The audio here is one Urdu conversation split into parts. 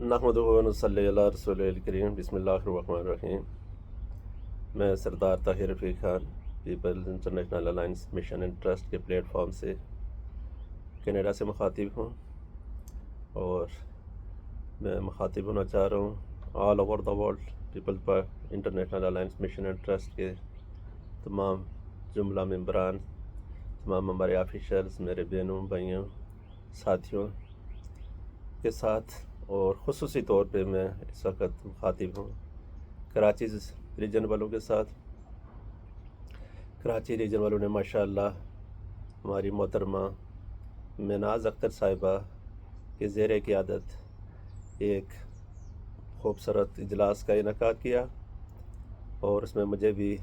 نحمدہ و نصلی علی رسول الکریم بسم اللہ الرحمن الرحیم۔ میں Sardar Tahir Rafiq Khan Peoples international alliance mission and trust کے پلیٹ فارم سے کینیڈا سے مخاطب ہوں، اور میں مخاطب ہونا چاہ رہا ہوں all over the world peoples international alliance mission and trust کے تمام جملہ ممبران، تمام ہمارے آفیشرز، میرے بہنوں بھائیوں ساتھیوں کے ساتھ، اور خصوصی طور پہ میں اس وقت مخاطب ہوں کراچی ریجن والوں کے ساتھ۔ کراچی ریجن والوں نے ماشاءاللہ ہماری محترمہ مناز اختر صاحبہ کے زیر قیادت ایک خوبصورت اجلاس کا انعقاد کیا، اور اس میں مجھے بھی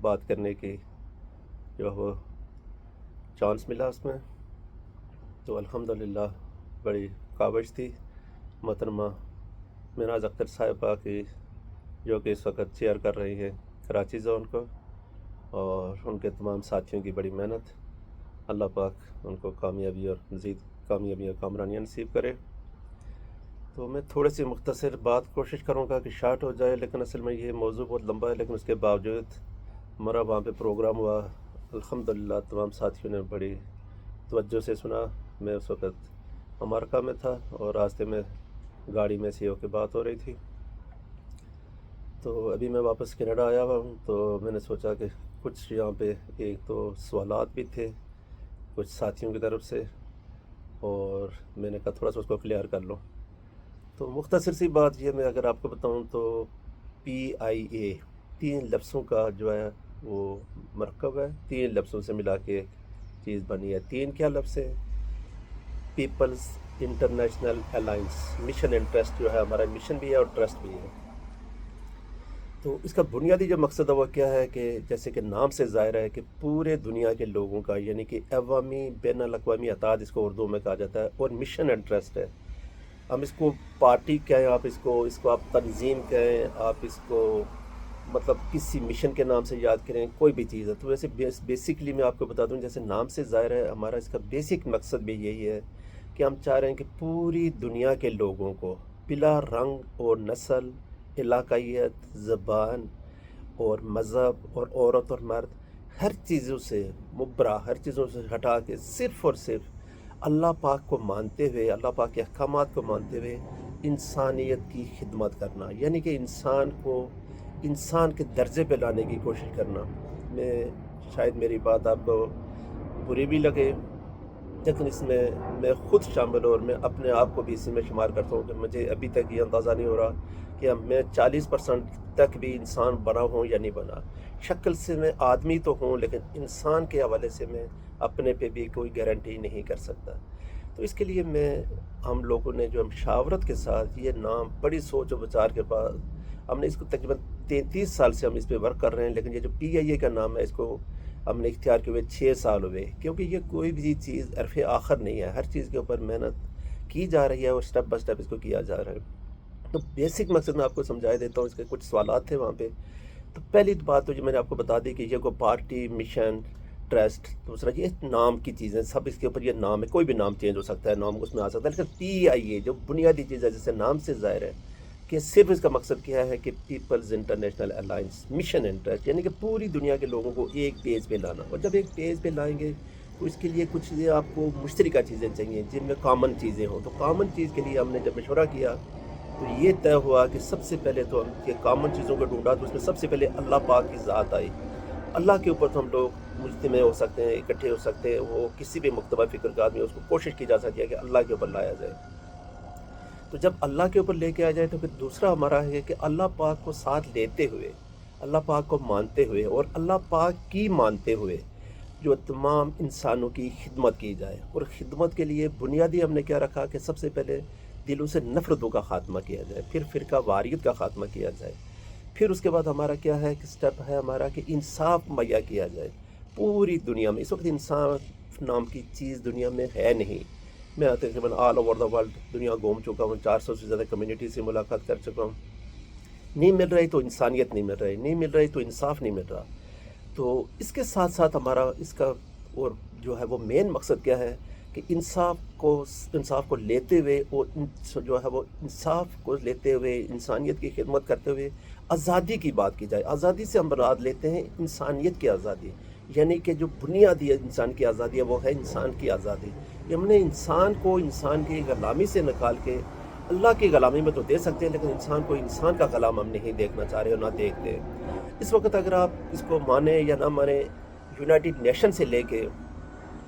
بات کرنے کی جو وہ چانس ملا اس میں، تو الحمدللہ بڑی کاوش تھی محترمہ مناز اختر صاحبہ کی، جو کہ اس وقت چیئر کر رہی ہیں کراچی زون کو، اور ان کے تمام ساتھیوں کی بڑی محنت، اللہ پاک ان کو کامیابی اور مزید کامیابی اور کامرانیاں نصیب کرے۔ تو میں تھوڑی سی مختصر بات کوشش کروں گا کہ شارٹ ہو جائے، لیکن اصل میں یہ موضوع بہت لمبا ہے، لیکن اس کے باوجود ہمارا وہاں پہ پروگرام ہوا، الحمدللہ تمام ساتھیوں نے بڑی توجہ سے سنا۔ میں اس وقت امریکہ میں تھا، اور راستے میں گاڑی میں سی او کی بات ہو رہی تھی، تو ابھی میں واپس کینیڈا آیا ہوا ہوں، تو میں نے سوچا کہ کچھ یہاں پہ ایک تو سوالات بھی تھے کچھ ساتھیوں کی طرف سے، اور میں نے کہا تھوڑا سا اس کو کلیئر کر لوں۔ تو مختصر سی بات یہ میں اگر آپ کو بتاؤں تو PIA 3 لفظوں کا جو ہے وہ مرکب ہے، 3 لفظوں سے ملا کے ایک چیز بنی ہے۔ 3 کیا لفظ ہے؟ Peoples international alliance mission and trust, جو ہے ہمارا مشن بھی ہے اور ٹرسٹ بھی ہے۔ تو اس کا بنیادی جو مقصد ہے وہ کیا ہے کہ جیسے کہ نام سے ظاہر ہے کہ پورے دنیا کے لوگوں کا، یعنی کہ عوامی بین الاقوامی اتحاد اس کو اردو میں کہا جاتا ہے، اور مشن اینڈ ٹرسٹ ہے۔ ہم اس کو پارٹی کہیں، آپ اس کو آپ تنظیم کہیں، آپ اس کو مطلب کسی مشن کے نام سے یاد کریں، کوئی بھی چیز ہے۔ تو ویسے بیسکلی میں آپ کو بتا دوں، جیسے نام سے ظاہر ہے ہمارا اس کا بیسک مقصد بھی یہی ہے کہ ہم چاہ رہے ہیں کہ پوری دنیا کے لوگوں کو بلا رنگ اور نسل، علاقائیت، زبان اور مذہب اور عورت اور مرد، ہر چیزوں سے مبرا، ہر چیزوں سے ہٹا کے صرف اور صرف اللہ پاک کو مانتے ہوئے، اللہ پاک کے احکامات کو مانتے ہوئے انسانیت کی خدمت کرنا، یعنی کہ انسان کو انسان کے درجے پہ لانے کی کوشش کرنا۔ میں شاید میری بات آپ کو بری بھی لگے، لیکن اس میں میں خود شامل ہوں، اور میں اپنے آپ کو بھی اسی میں شمار کرتا ہوں کہ مجھے ابھی تک یہ اندازہ نہیں ہو رہا کہ میں 40% تک بھی انسان بنا ہوں یا نہیں بنا۔ شکل سے میں آدمی تو ہوں، لیکن انسان کے حوالے سے میں اپنے پہ بھی کوئی گارنٹی نہیں کر سکتا۔ تو اس کے لیے ہم لوگوں نے جو مشاورت کے ساتھ یہ نام بڑی سوچ و بچار کے بعد ہم نے اس کو تقریباً 33 سال سے ہم اس پہ ورک کر رہے ہیں، لیکن یہ جو PIA کا نام ہے اس کو ہم نے اختیار کیے ہوئے 6 سال ہوئے، کیونکہ یہ کوئی بھی چیز عرف آخر نہیں ہے، ہر چیز کے اوپر محنت کی جا رہی ہے اور سٹیپ بائی سٹیپ اس کو کیا جا رہا ہے۔ تو بیسک مقصد میں آپ کو سمجھا دیتا ہوں، اس کے کچھ سوالات تھے وہاں پہ۔ تو پہلی بات تو جو میں نے آپ کو بتا دی کہ یہ کوئی پارٹی، مشن، ٹرسٹ، دوسرا یہ نام کی چیزیں، سب اس کے اوپر یہ نام ہے، کوئی بھی نام چینج ہو سکتا ہے، نام اس میں آ سکتا ہے، لیکن PIA جو بنیادی چیز ہے، جیسے نام سے ظاہر ہے کہ صرف اس کا مقصد کیا ہے کہ peoples international alliance mission and trust, یعنی کہ پوری دنیا کے لوگوں کو ایک پیج پہ لانا، اور جب ایک پیج پہ لائیں گے تو اس کے لیے کچھ چیزیں آپ کو مشترکہ چیزیں چاہیے جن میں کامن چیزیں ہوں۔ تو کامن چیز کے لیے ہم نے جب مشورہ کیا تو یہ طے ہوا کہ سب سے پہلے تو ہم یہ کامن چیزوں کو ڈھونڈا، تو اس میں سب سے پہلے اللہ پاک کی ذات آئی۔ اللہ کے اوپر تو ہم لوگ مجتمع ہو سکتے ہیں، اکٹھے ہو سکتے ہیں، وہ کسی بھی مکتبہ فکر کا آدمی، اس کو کوشش کی جا سکتی ہے کہ اللہ کے اوپر لایا جائے۔ تو جب اللہ کے اوپر لے کے آ جائے تو پھر دوسرا ہمارا ہے کہ اللہ پاک کو ساتھ لیتے ہوئے، اللہ پاک کو مانتے ہوئے اور اللہ پاک کی مانتے ہوئے جو تمام انسانوں کی خدمت کی جائے۔ اور خدمت کے لیے بنیادی ہم نے کیا رکھا کہ سب سے پہلے دلوں سے نفرتوں کا خاتمہ کیا جائے، پھر فرقہ واریت کا خاتمہ کیا جائے، پھر اس کے بعد ہمارا کیا ہے کہ سٹیپ ہے ہمارا کہ انصاف مہیا کیا جائے پوری دنیا میں۔ اس وقت انصاف نام کی چیز دنیا میں ہے نہیں۔ میں تقریباً آل اوور دا ورلڈ دنیا گھوم چکا ہوں، 400 سے زیادہ کمیونٹی سے ملاقات کر چکا ہوں، نہیں مل رہی تو انسانیت نہیں مل رہی، نہیں مل رہی تو انصاف نہیں مل رہا۔ تو اس کے ساتھ ساتھ ہمارا اس کا اور جو ہے وہ مین مقصد کیا ہے کہ انصاف کو لیتے ہوئے اور جو ہے وہ انصاف کو لیتے ہوئے انسانیت کی خدمت کرتے ہوئے آزادی کی بات کی جائے. آزادی سے ہم مراد لیتے ہیں انسانیت کی آزادی, یعنی کہ جو بنیادی انسان کی آزادی ہے وہ ہے انسان کی آزادی. ہم نے انسان کو انسان کی غلامی سے نکال کے اللہ کی غلامی میں تو دے سکتے ہیں, لیکن انسان کو انسان کا غلام ہم نہیں دیکھنا چاہ رہے اور نہ دیکھتے. اس وقت اگر آپ اس کو مانیں یا نہ مانیں, یونائٹڈ نیشن سے لے کے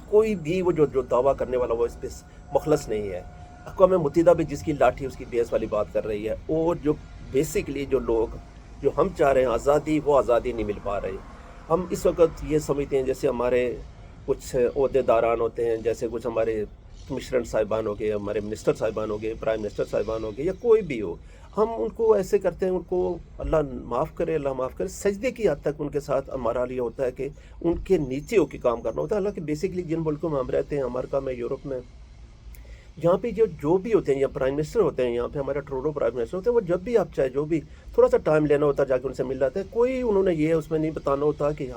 کوئی بھی وہ جو دعویٰ کرنے والا وہ اس پہ مخلص نہیں ہے. اقوام متحدہ بھی جس کی لاٹھی اس کی بیس والی بات کر رہی ہے, اور جو بیسکلی جو لوگ جو ہم چاہ رہے ہیں آزادی, وہ آزادی نہیں مل پا رہی. ہم اس وقت یہ سمجھتے ہیں جیسے ہمارے کچھ عہدے داران ہوتے ہیں, جیسے کچھ ہمارے کمشنر صاحبان ہو گئے, ہمارے منسٹر صاحبان ہو گئے, پرائم منسٹر صاحبان ہو گئے, یا کوئی بھی ہو, ہم ان کو ایسے کرتے ہیں, ان کو اللہ معاف کرے, اللہ معاف کرے, سجدے کی حد تک ان کے ساتھ ہمارا لیے ہوتا ہے کہ ان کے نیچے ہو کے کام کرنا ہوتا ہے. حالانکہ بیسکلی جن ملکوں میں ہم رہتے ہیں, امریکہ میں, یورپ میں, یہاں پہ جو بھی ہوتے ہیں, یا پرائم منسٹر ہوتے ہیں, یہاں پہ ہمارا ٹروڈو پرائم منسٹر ہوتے ہیں, وہ جب بھی آپ چاہے جو بھی تھوڑا سا ٹائم لینا ہوتا ہے جا کے ان سے مل جاتے ہیں. کوئی انہوں نے یہ اس میں نہیں بتانا ہوتا کہ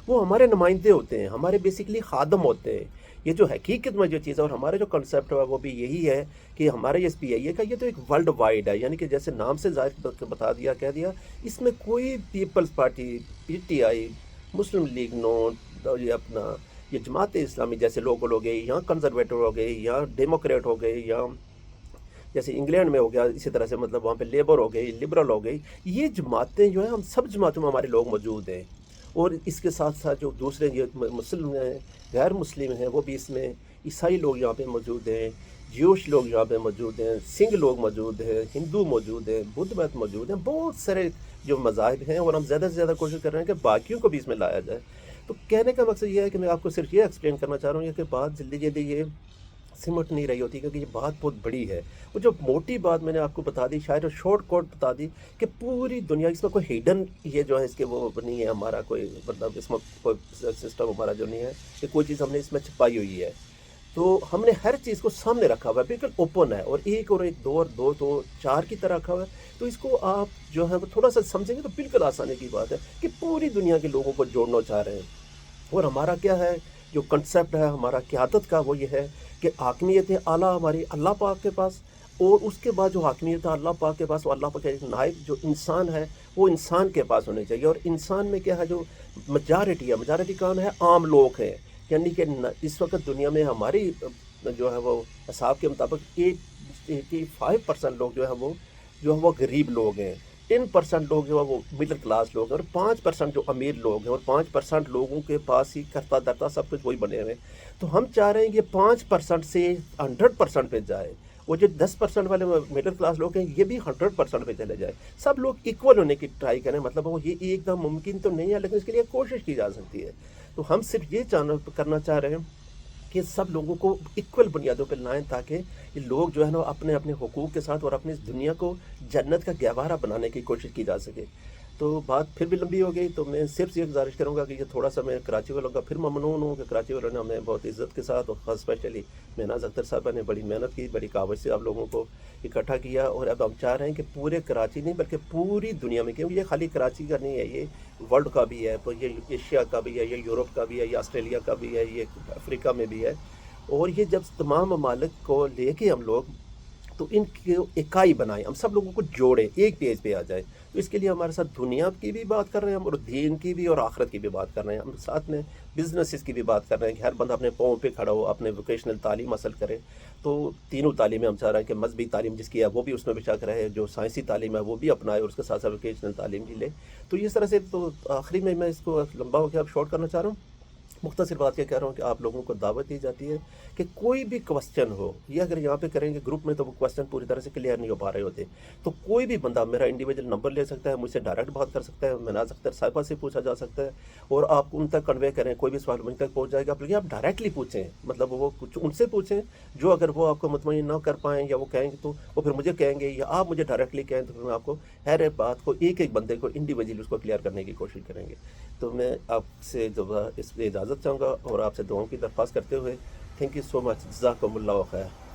وہ ہمارے نمائندے ہوتے ہیں, ہمارے بیسکلی خادم ہوتے ہیں. یہ جو حقیقت میں جو چیز ہے, اور ہمارا جو کنسیپٹ ہے وہ بھی یہی ہے کہ ہمارے اس پی آئی اے کا یہ تو ایک ورلڈ وائڈ ہے, یعنی کہ جیسے نام سے ظاہر بتا دیا, کہہ دیا, اس میں کوئی Peoples Party, P T I, Muslim League Noon, یہ اپنا یہ جماعت اسلامی جیسے لوگ ہو گئے, یا کنزرویٹو ہو گئے, یا ڈیموکریٹ ہو گئے, یا جیسے انگلینڈ میں ہو گیا اسی طرح سے, مطلب وہاں پہ لیبر ہو گئی, لبرل ہو گئی, یہ جماعتیں جو ہیں, ہم سب جماعتوں میں ہمارے لوگ موجود ہیں. اور اس کے ساتھ ساتھ جو دوسرے یہ مسلم ہیں, غیر مسلم ہیں, وہ بھی اس میں, عیسائی لوگ یہاں پہ موجود ہیں, جیوش لوگ یہاں پہ موجود ہیں, سنگھ لوگ موجود ہیں, ہندو موجود ہیں, بدھ مت موجود ہیں, بہت سارے جو مذاہب ہیں, اور ہم زیادہ سے زیادہ کوشش کر رہے ہیں کہ باقیوں کو بھی اس میں لایا جائے. تو کہنے کا مقصد یہ ہے کہ میں آپ کو صرف یہ ایکسپلین کرنا چاہ رہا ہوں کہ بات جلدی جلدی یہ سمٹ نہیں رہی ہوتی, کیونکہ یہ بات بہت بڑی ہے. وہ جو موٹی بات میں نے آپ کو بتا دی, شاید شارٹ کٹ بتا دی, کہ پوری دنیا, اس میں کوئی ہیڈن یہ جو ہے اس کے وہ نہیں ہے ہمارا کوئی, مطلب اس میں کوئی سسٹم ہمارا جو نہیں ہے کہ کوئی چیز ہم نے اس میں چھپائی ہوئی ہے. تو ہم نے ہر چیز کو سامنے رکھا ہوا ہے, بالکل اوپن ہے, اور ایک دو اور دو تو چار کی طرح رکھا ہوا ہے. تو اس کو آپ جو ہے وہ تھوڑا سا سمجھیں گے تو بالکل آسانی کی بات ہے کہ پوری دنیا کے لوگوں کو جوڑنا چاہ رہے ہیں. اور ہمارا کیا ہے جو کنسیپٹ ہے ہمارا قیادت کا, وہ یہ ہے کہ حاکمیت اعلیٰ ہماری اللہ پاک کے پاس, اور اس کے بعد جو حاکمیت ہے اللہ پاک کے پاس, وہ اللہ پاک کا ایک نائب جو انسان ہے وہ انسان کے پاس ہونے چاہیے. اور انسان میں کیا ہے, جو میجارٹی ہے, میجارٹی کون ہے, عام لوگ ہیں. یعنی کہ اس وقت دنیا میں ہماری جو ہے وہ حساب کے مطابق 85% لوگ جو ہے وہ غریب لوگ ہیں, 10% لوگ جو ہے وہ مڈل کلاس لوگ ہیں, اور 5% جو امیر لوگ ہیں, اور 5% لوگوں کے پاس ہی کرتا درتا سب کچھ وہی بنے ہوئے. تو ہم چاہ رہے ہیں کہ 5% سے 100% پہ جائے. وہ جو 10% والے مڈل کلاس لوگ ہیں, یہ بھی 100% پہ چلے جائے. سب لوگ ایکول ہونے کی ٹرائی کریں, مطلب وہ یہ ایک دم ممکن تو نہیں ہے, لیکن اس کے لیے کوشش کی جا سکتی ہے. تو ہم صرف یہ کرنا چاہ رہے ہیں کہ سب لوگوں کو ایکول بنیادوں پہ لائیں, تاکہ یہ لوگ جو ہے نا اپنے اپنے حقوق کے ساتھ اور اپنی اس دنیا کو جنت کا گہوارہ بنانے کی کوشش کی جا سکے. تو بات پھر بھی لمبی ہو گئی, تو میں صرف یہ گزارش کروں گا کہ یہ تھوڑا سا میں کراچی والوں کا پھر ممنون ہوں کہ کراچی والوں نے ہمیں بہت عزت کے ساتھ, اور خاص اسپیشلی مہناز اختر صاحبہ نے بڑی محنت کی, بڑی کاوش سے آپ لوگوں کو اکٹھا کیا. اور اب ہم چاہ رہے ہیں کہ پورے کراچی نہیں بلکہ پوری دنیا میں, کیونکہ یہ خالی کراچی کا نہیں ہے, یہ ورلڈ کا بھی ہے, تو یہ ایشیا کا بھی ہے, یہ یورپ کا بھی ہے, یہ آسٹریلیا کا بھی ہے, یہ افریقہ میں بھی ہے. اور یہ جب تمام ممالک کو لے کے ہم لوگ تو ان کو اکائی بنائیں, ہم سب لوگوں کو جوڑیں, ایک پیج پہ آ جائیں. تو اس کے لیے ہمارے ساتھ دنیا کی بھی بات کر رہے ہیں ہم, اور دین کی بھی اور آخرت کی بھی بات کر رہے ہیں ہم, ساتھ میں بزنسز کی بھی بات کر رہے ہیں کہ ہر بندہ اپنے پاؤں پہ کھڑا ہو, اپنے ووکیشنل تعلیم حاصل کرے. تو تینوں تعلیمیں ہم چاہ رہے ہیں کہ مذہبی تعلیم جس کی ہے وہ بھی اس میں بے شک رہے, جو سائنسی تعلیم ہے وہ بھی اپنائے, اور اس کے ساتھ ساتھ ووکیشنل تعلیم بھی لے. تو اس طرح سے, تو آخری میں اس کو لمبا ہو کے اب شارٹ کرنا چاہ رہا ہوں. مختصر بات یہ کہہ رہا ہوں کہ آپ لوگوں کو دعوت دی جاتی ہے کہ کوئی بھی کوسچن ہو, یہ اگر یہاں پہ کریں گے گروپ میں تو وہ کوسچن پوری طرح سے کلیئر نہیں ہو پا رہے ہوتے, تو کوئی بھی بندہ میرا انڈیویجول نمبر لے سکتا ہے, مجھ سے ڈائریکٹ بات کر سکتا ہے, مہناز اختر صاحبہ سے پوچھا جا سکتا ہے, اور آپ ان تک کنوے کریں, کوئی بھی سوال مجھ تک پہنچ جائے گا. بلکہ آپ ڈائریکٹلی پوچھیں, مطلب وہ کچھ ان سے پوچھیں, جو اگر وہ آپ کو مطمئن نہ کر پائیں یا وہ کہیں گے تو وہ پھر مجھے کہیں گے, یا آپ مجھے ڈائریکٹلی کہیں تو پھر میں آپ کو ہر بات کو ایک بندے کو انڈیویجلی اس کو کلیئر کرنے کی کوشش کریں گے. تو میں آپ سے جو اس پہ اجازت چاہوں گا, اور آپ سے دعاؤں کی درخواست کرتے ہوئے, تھینک یو سو مچ, جزاکم اللہ خیر.